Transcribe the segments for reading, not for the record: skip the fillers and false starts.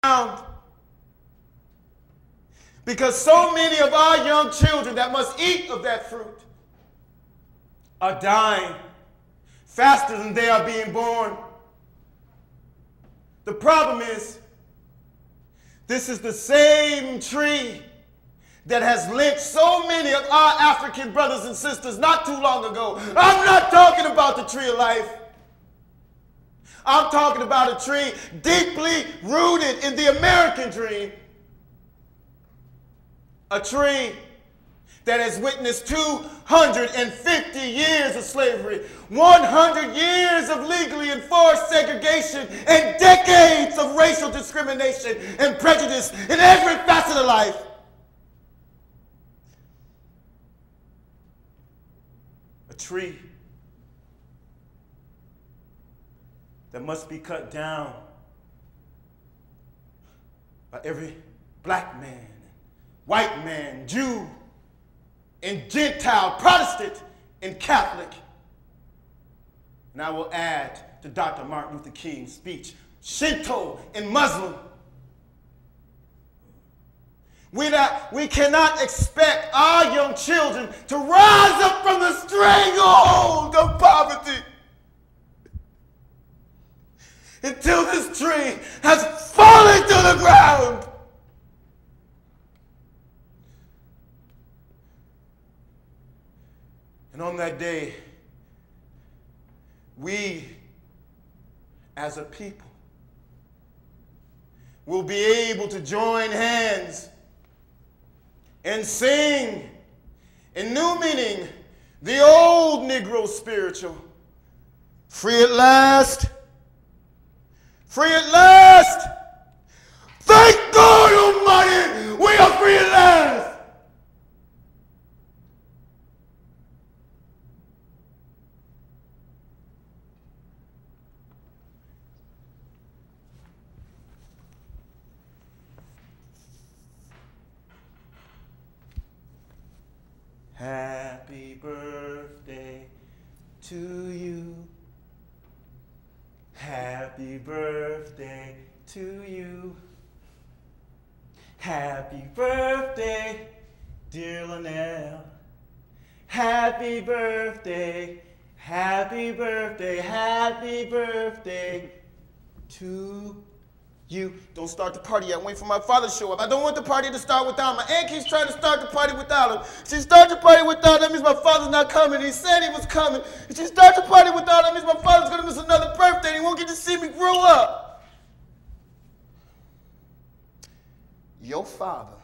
ground. Because so many of our young children that must eat of that fruit are dying faster than they are being born. The problem is, this is the same tree that has lynched so many of our African brothers and sisters not too long ago. I'm not talking about the tree of life. I'm talking about a tree deeply rooted in the American dream. A tree that has witnessed 250 years of slavery, 100 years of legally enforced segregation, and decades of racial discrimination and prejudice in every facet of life. A tree that must be cut down by every black man, white man, Jew, and Gentile, Protestant, and Catholic. And I will add to Dr. Martin Luther King's speech, Shinto and Muslim. We cannot expect our young children to rise up from the stranglehold of poverty until this tree has fallen to the ground. And on that day, we as a people will be able to join hands and sing in new meaning the old Negro spiritual. Free at last. Free at last. Thank God Almighty, we are free at last. Happy birthday to you. Happy birthday to you. Happy birthday, dear Linnell. Happy birthday, happy birthday, happy birthday to you. Don't start the party yet. Wait for my father to show up. I don't want the party to start without him. My aunt keeps trying to start the party without him. If she starts the party without him, that means my father's not coming. He said he was coming. If she starts the party without him, that means my father's going to miss another birthday and he won't get to see me grow up. Your father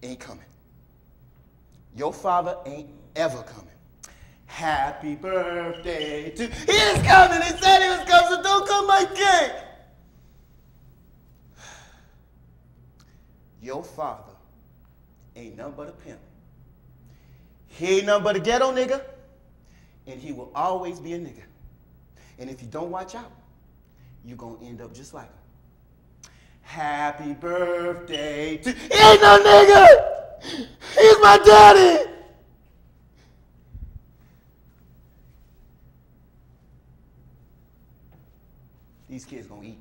ain't coming. Your father ain't ever coming. Happy birthday to... He is coming. He said he was coming, so don't cut my cake. Your father ain't nothing but a pimp. He ain't nothing but a ghetto nigga, and he will always be a nigga. And if you don't watch out, you're going to end up just like him. Happy birthday to... He ain't no nigga! He's my daddy! These kids going to eat.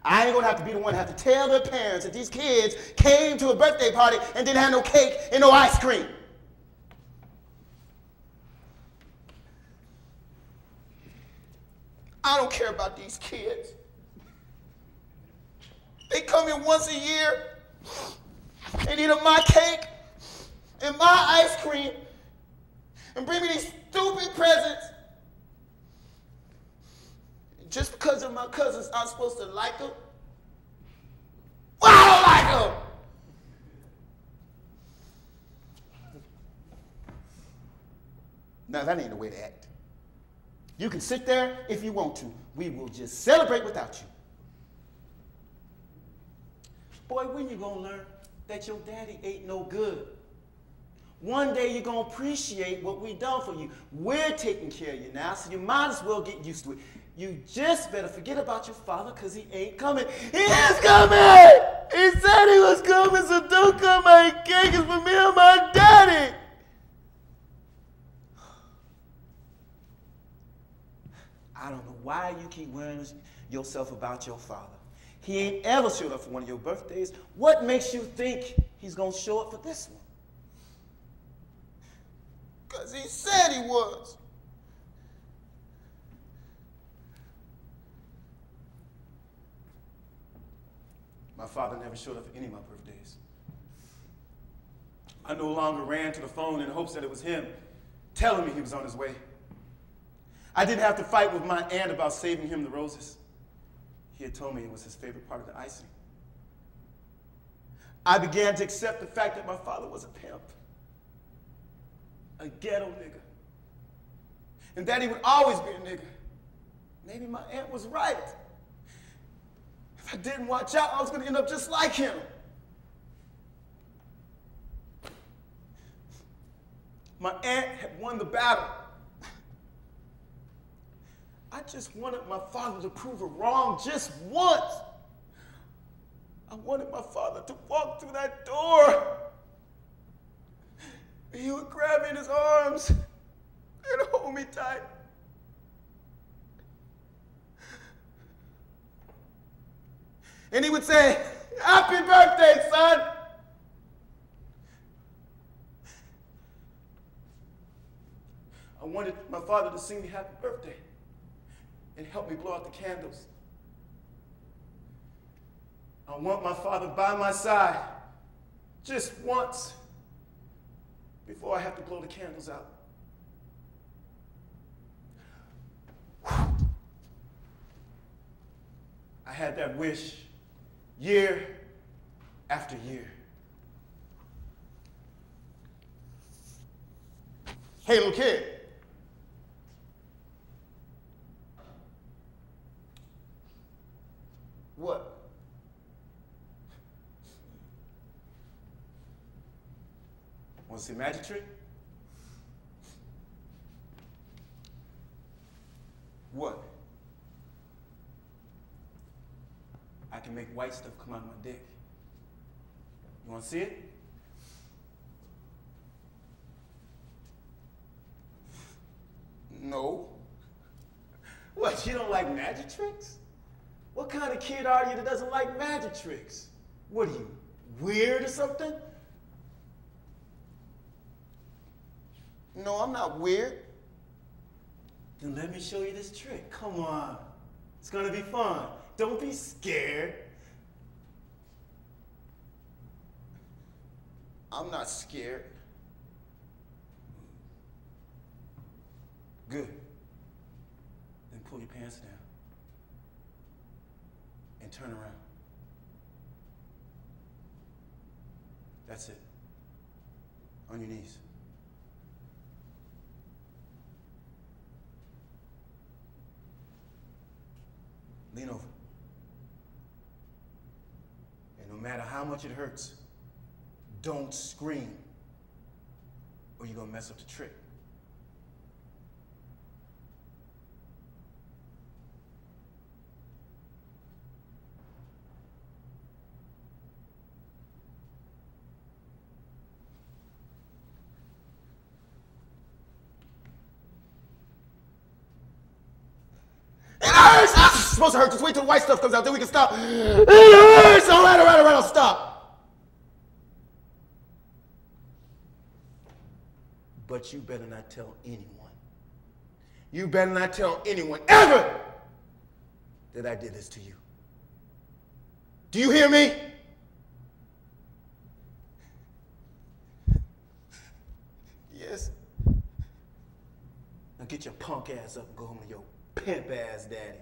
I ain't gonna have to be the one to have to tell their parents that these kids came to a birthday party and didn't have no cake and no ice cream. I don't care about these kids. They come in once a year and eat up my cake and my ice cream and bring me these stupid presents. Just because of my cousins, I'm supposed to like them? Well, I don't like them! Now, that ain't the way to act. You can sit there if you want to. We will just celebrate without you. Boy, when you gonna learn that your daddy ain't no good? One day you're gonna appreciate what we done for you. We're taking care of you now, so you might as well get used to it. You just better forget about your father, because he ain't coming. He is coming! He said he was coming, so don't cut my cake. It's for me and my daddy. I don't know why you keep worrying yourself about your father. He ain't ever showed up for one of your birthdays. What makes you think he's gonna show up for this one? 'Cause he said he was. My father never showed up for any of my birthdays. I no longer ran to the phone in hopes that it was him telling me he was on his way. I didn't have to fight with my aunt about saving him the roses. He had told me it was his favorite part of the icing. I began to accept the fact that my father was a pimp, a ghetto nigga, and that he would always be a nigga. Maybe my aunt was right. If I didn't watch out, I was going to end up just like him. My aunt had won the battle. I just wanted my father to prove her wrong just once. I wanted my father to walk through that door. He would grab me in his arms and hold me tight. And he would say, "Happy birthday, son." I wanted my father to sing me happy birthday and help me blow out the candles. I want my father by my side just once before I have to blow the candles out. I had that wish year after year. Hey, little kid. What? Want to see a magic trick? What? I can make white stuff come out of my dick. You want to see it? No. What, you don't like magic tricks? What kind of kid are you that doesn't like magic tricks? What are you, weird or something? No, I'm not weird. Then let me show you this trick. Come on. It's gonna be fun. Don't be scared. I'm not scared. Good. Then pull your pants down and turn around. That's it. On your knees. Lean over. And no matter how much it hurts, don't scream, or you're gonna mess up the trick. It's supposed to hurt. Just wait till the white stuff comes out, then we can stop. It hurts! All right, I'll stop. But you better not tell anyone. You better not tell anyone ever that I did this to you. Do you hear me? Yes. Now get your punk ass up and go home to your pimp ass daddy.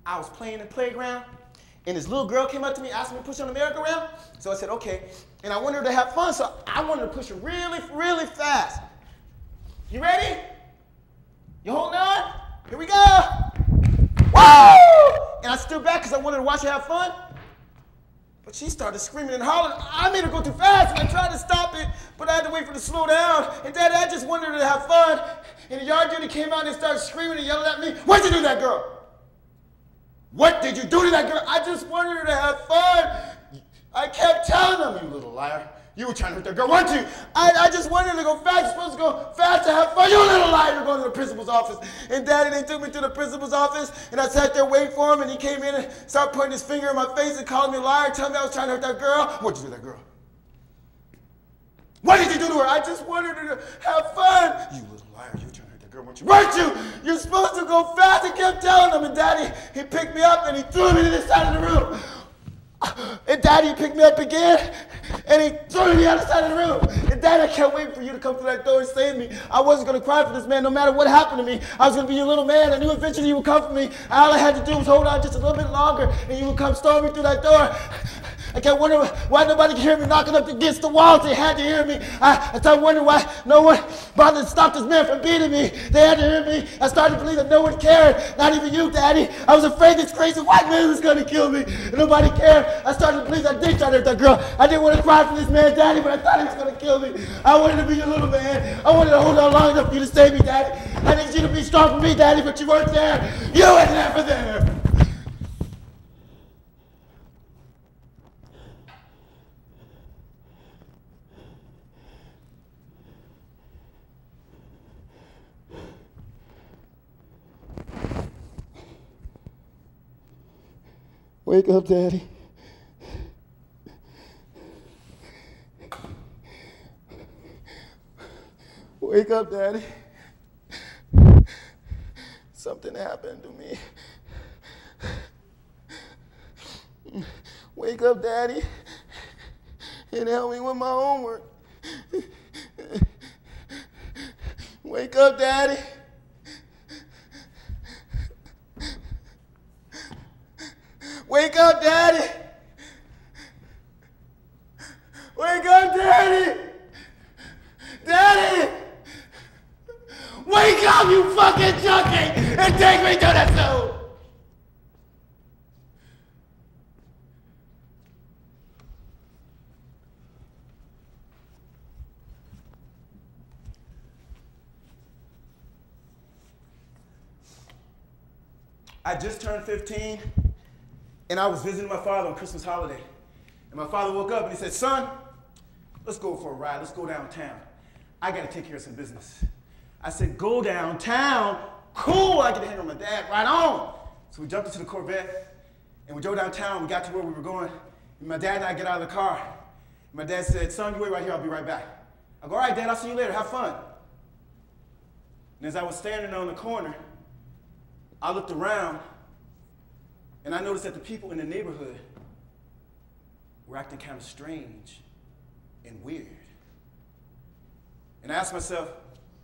I was playing in the playground, and this little girl came up to me, asked me to push her on the merry-go-round. So I said, okay. And I wanted her to have fun, so I wanted to push her really, really fast. You ready? You holding on? Here we go. Woo! And I stood back because I wanted to watch her have fun. But she started screaming and hollering. I made her go too fast, and I tried to stop it, but I had to wait for her to slow down. And Daddy, I just wanted her to have fun. And the yard duty came out and started screaming and yelling at me. What'd you do to that girl? What did you do to that girl? I just wanted her to have fun. I kept telling them, you little liar. You were trying to hurt that girl, weren't you? I just wanted her to go fast. You're supposed to go fast to have fun. You little liar. You're going to the principal's office. And Daddy, they took me to the principal's office, and I sat there waiting for him, and he came in and started putting his finger in my face and calling me a liar, telling me I was trying to hurt that girl. What'd you do to that girl? What did you do to her? I just wanted her to have fun. You little liar. You were trying to hurt that girl, weren't you? Weren't you? You're supposed to go fast. I kept telling him, and Daddy, he picked me up, and he threw me to the side of the room. And Daddy picked me up again, and he threw me to the other side of the room. And Daddy, I can't wait for you to come through that door and save me. I wasn't going to cry for this man no matter what happened to me. I was going to be your little man. I knew eventually you would come for me. All I had to do was hold on just a little bit longer, and you would come storming through that door. I kept wondering why nobody could hear me knocking up against the walls. They had to hear me. I started wondering why no one bothered to stop this man from beating me. They had to hear me. I started to believe that no one cared. Not even you, Daddy. I was afraid this crazy white man was going to kill me. And nobody cared. I started to believe that I did try to hurt that girl. I didn't want to cry for this man, Daddy, but I thought he was going to kill me. I wanted to be your little man. I wanted to hold on long enough for you to save me, Daddy. I need you to be strong for me, Daddy, but you weren't there. You were never there. Wake up, Daddy. Wake up, Daddy. Something happened to me. Wake up, Daddy, and help me with my homework. Wake up, Daddy. Wake up, Daddy! Wake up, Daddy! Daddy! Wake up, you fucking junkie, and take me to the zoo! I just turned 15. And I was visiting my father on Christmas holiday. And my father woke up and he said, son, let's go for a ride. Let's go downtown. I got to take care of some business. I said, go downtown? Cool, I get to hang with my dad. Right on. So we jumped into the Corvette and we drove downtown. We got to where we were going. And my dad and I get out of the car. And my dad said, son, you wait right here. I'll be right back. I go, all right, Dad, I'll see you later. Have fun. And as I was standing on the corner, I looked around. And I noticed that the people in the neighborhood were acting kind of strange and weird. And I asked myself,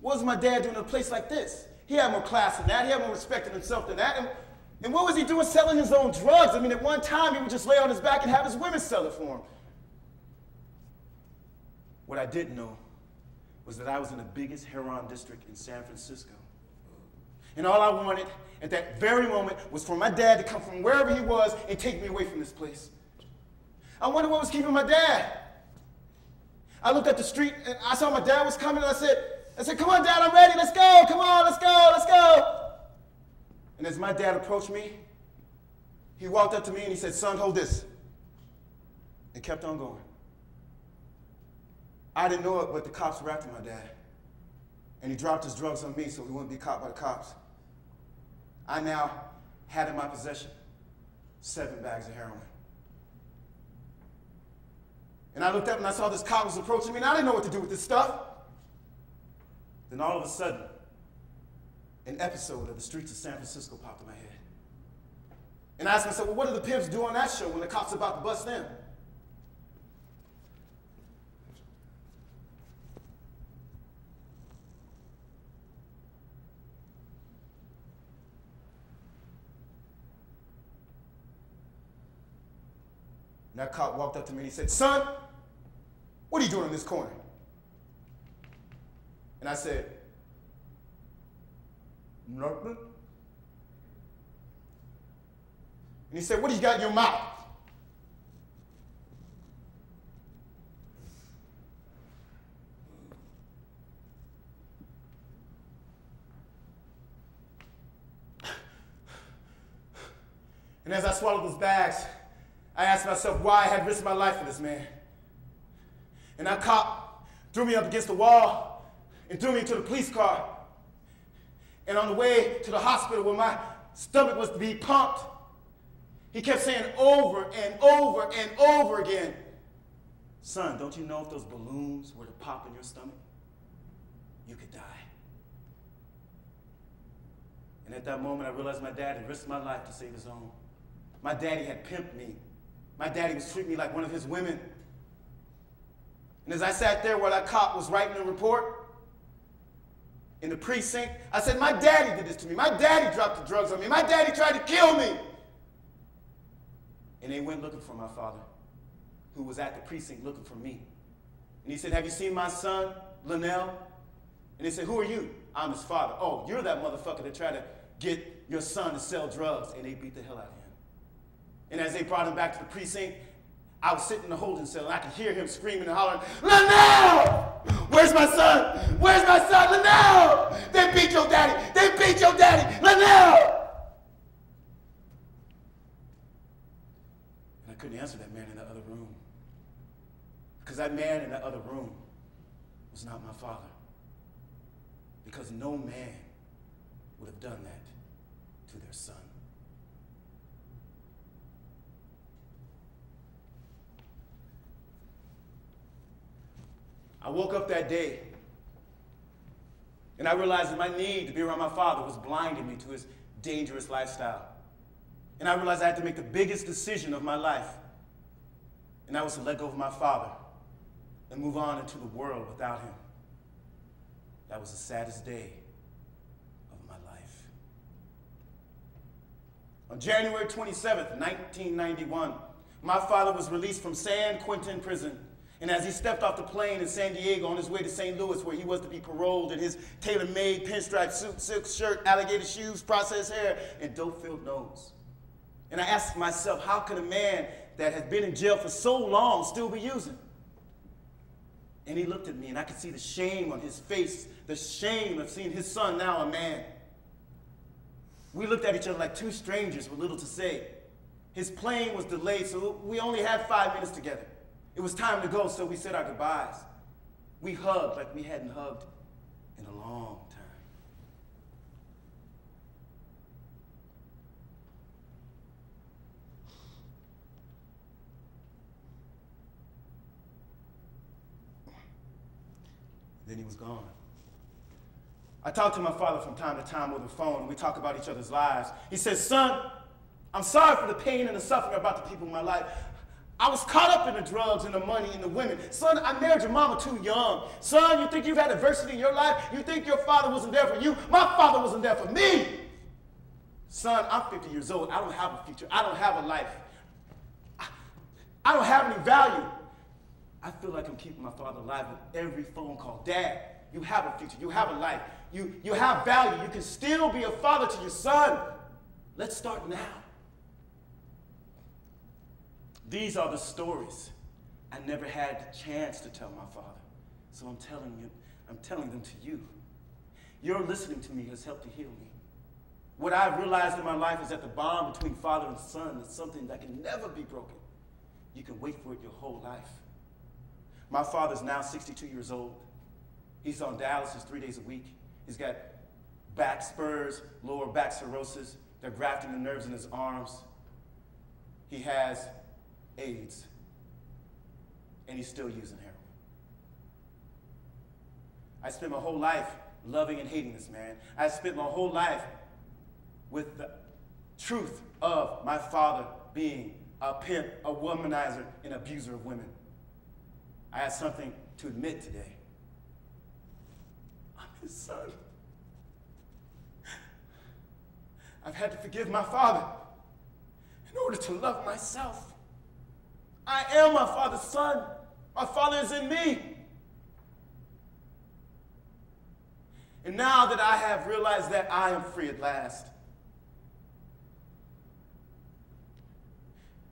what was my dad doing in a place like this? He had more class than that. He had more respect in himself than that. And what was he doing selling his own drugs? I mean, at one time, he would just lay on his back and have his women sell it for him. What I didn't know was that I was in the biggest heroin district in San Francisco. And all I wanted at that very moment was for my dad to come from wherever he was and take me away from this place. I wondered what was keeping my dad. I looked at the street and I saw my dad was coming and I said, come on, Dad, I'm ready. Let's go. Come on, let's go, let's go. And as my dad approached me, he walked up to me and he said, son, hold this. And kept on going. I didn't know it, but the cops were after my dad. And he dropped his drugs on me so he wouldn't be caught by the cops. I now had in my possession 7 bags of heroin. And I looked up and I saw this cop was approaching me and I didn't know what to do with this stuff. Then all of a sudden, an episode of The Streets of San Francisco popped in my head. And I asked myself, well, what do the pimps do on that show when the cops are about to bust them? And that cop walked up to me and he said, "Son, what are you doing in this corner?" And I said, "Nothing." And he said, "What do you got in your mouth?" And as I swallowed those bags, I asked myself why I had risked my life for this man. And that cop threw me up against the wall and threw me into the police car. And on the way to the hospital where my stomach was to be pumped, he kept saying over and over and over again, "Son, don't you know if those balloons were to pop in your stomach, you could die?" And at that moment, I realized my dad had risked my life to save his own. My daddy had pimped me. My daddy was treating me like one of his women. And as I sat there while that cop was writing the report in the precinct, I said, "My daddy did this to me. My daddy dropped the drugs on me. My daddy tried to kill me." And they went looking for my father, who was at the precinct looking for me. And he said, "Have you seen my son, Linnell?" And they said, "Who are you?" "I'm his father." "Oh, you're that motherfucker that tried to get your son to sell drugs." And they beat the hell out of him. And as they brought him back to the precinct, I was sitting in the holding cell and I could hear him screaming and hollering, "Linnell! Where's my son? Where's my son? Linnell! They beat your daddy! They beat your daddy! Linnell!" And I couldn't answer that man in the other room. Because that man in the other room was not my father. Because no man would have done that to their son. I woke up that day and I realized that my need to be around my father was blinding me to his dangerous lifestyle. And I realized I had to make the biggest decision of my life. And that was to let go of my father and move on into the world without him. That was the saddest day of my life. On January 27th, 1991, my father was released from San Quentin prison. And as he stepped off the plane in San Diego on his way to St. Louis, where he was to be paroled in his tailor-made pinstripe suit, silk shirt, alligator shoes, processed hair, and dope-filled nose. And I asked myself, how could a man that had been in jail for so long still be using? And he looked at me, and I could see the shame on his face, the shame of seeing his son now a man. We looked at each other like two strangers with little to say. His plane was delayed, so we only had 5 minutes together. It was time to go, so we said our goodbyes. We hugged like we hadn't hugged in a long time. Then he was gone. I talked to my father from time to time over the phone, and we talk about each other's lives. He says, "Son, I'm sorry for the pain and the suffering about the people in my life. I was caught up in the drugs and the money and the women. Son, I married your mama too young. Son, you think you've had adversity in your life? You think your father wasn't there for you? My father wasn't there for me. Son, I'm 50 years old. I don't have a future. I don't have a life. I don't have any value. I feel like I'm keeping my father alive with every phone call. Dad, you have a future. You have a life. You have value. You can still be a father to your son. Let's start now." These are the stories I never had the chance to tell my father. So I'm telling them to you. Your listening to me has helped to heal me. What I've realized in my life is that the bond between father and son is something that can never be broken. You can wait for it your whole life. My father's now 62 years old. He's on dialysis 3 days a week. He's got back spurs, lower back cirrhosis. They're grafting the nerves in his arms. He has AIDS, and he's still using heroin. I spent my whole life loving and hating this man. I spent my whole life with the truth of my father being a pimp, a womanizer, an abuser of women. I had something to admit today. I'm his son. I've had to forgive my father in order to love myself. I am my Father's son. My Father is in me. And now that I have realized that, I am free at last.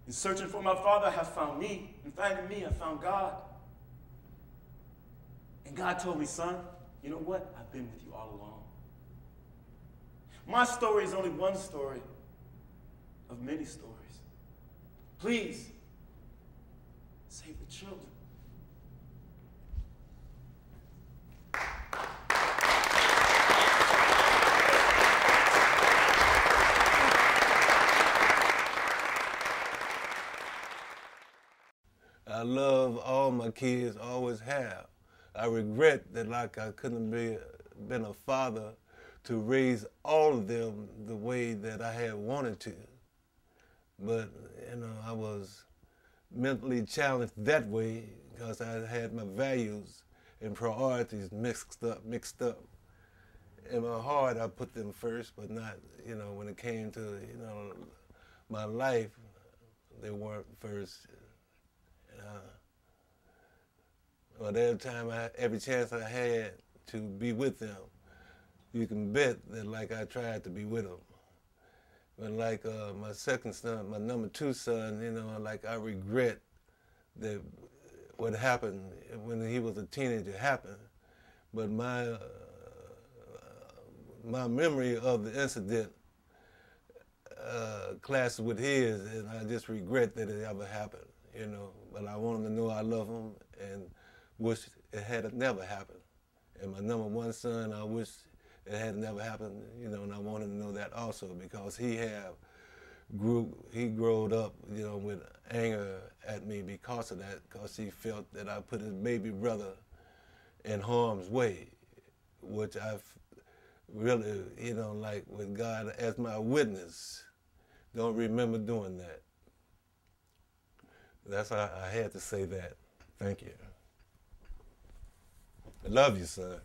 In searching for my Father, I have found me. In finding me, I found God. And God told me, son, you know what? I've been with you all along. My story is only one story of many stories. Please, save the children. I love all my kids, always have. I regret that I couldn't been a father to raise all of them the way that I had wanted to. But, I was mentally challenged that way because I had my values and priorities mixed up. In my heart, I put them first, but not, when it came to, my life, they weren't first. But every chance I had to be with them, you can bet that I tried to be with them. But my second son, my number 2 son, I regret that what happened when he was a teenager happened. But my memory of the incident clashes with his, and I just regret that it ever happened. But I want him to know I love him and wish it had never happened. And my number 1 son, I wish it had never happened, and I want him to know that also, because he growed up, with anger at me because of that, because he felt that I put his baby brother in harm's way, which I've really, with God as my witness, don't remember doing that. That's why I had to say that. Thank you. I love you, son.